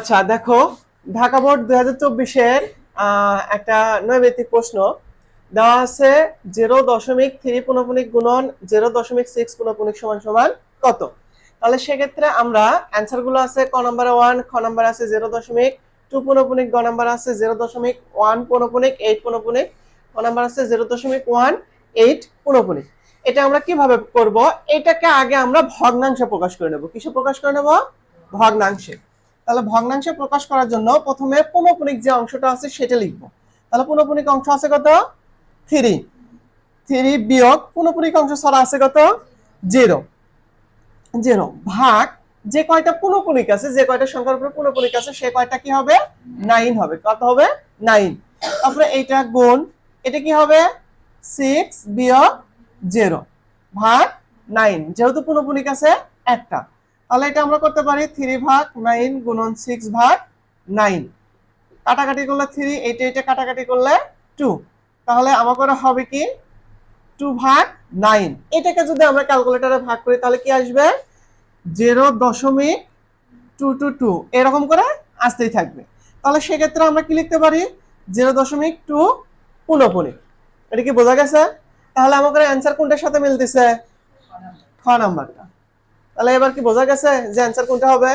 আচ্ছা দেখো, ঢাকা বোর্ড 2024-এর একটা নৈবেদিক প্রশ্ন দেওয়া আছে। 0.3 পুনঃপুনিক গুণন 0.6 পুনঃপুনিক সমান সমান কত? তাহলে সেক্ষেত্রে আমরা অ্যান্সার গুলো আছে ক নম্বরে 1, খ নম্বরে আছে 0.2 পুনঃপুনিক, গ নম্বর আছে 0.1 পুনঃপুনিক 8 পুনঃপুনিক, ক নম্বর আছে 0.18 পুনঃপুনিক। এটা আমরা কিভাবে করব? এটাকে আগে আমরা ভগ্নাংশে প্রকাশ করে নেব। কিসে প্রকাশ করে নেব? ভগ্নাংশে। তাহলে ভগ্নাংশে প্রকাশ করার জন্য প্রথমে পুনঃপুনিক যে অংশটা আছে সেটা লিখবো। তাহলে পুনঃপুনিক অংশ আছে কত? 3। 3 বিয়োগ পুনঃপুনিক অংশ ছাড়া আছে কত? 0। 0 ভাগ যে কয়টা পুনঃপুনিক আছে, যে কয়টা সংখ্যার উপরে পুনঃপুনিক আছে সে কয়টা কি হবে? 9 হবে। কত হবে? 9। তারপরে এইটা গুণ, এটা কি হবে? 6 বিয়োগ 0 ভাগ 9, যেহেতু পুনঃপুনিক আছে একটা। তাহলে এটা আমরা করতে পারি 3 ভাগ 9 গুণন 6 ভাগ 9। কাটাকাটি করলে 3, এটা কাটাকাটি করলে 2। তাহলে আমাদের হবে কি 2 ভাগ 9। এটাকে যদি আমরা ক্যালকুলেটরে ভাগ করি তাহলে কি আসবে? 0.222 এরকম করে আসতেই থাকবে। তাহলে সেক্ষেত্রে আমরা কি লিখতে পারি? 0.2 পুনঃপুনিক। এটা কি বোঝা গেছে? তাহলে আমাদের অ্যান্সার কোনটার সাথে মিলতেছে? খ নাম্বারটা। তাহলে এবার কি বোঝা গেছে যে অ্যান্সার কোনটা হবে?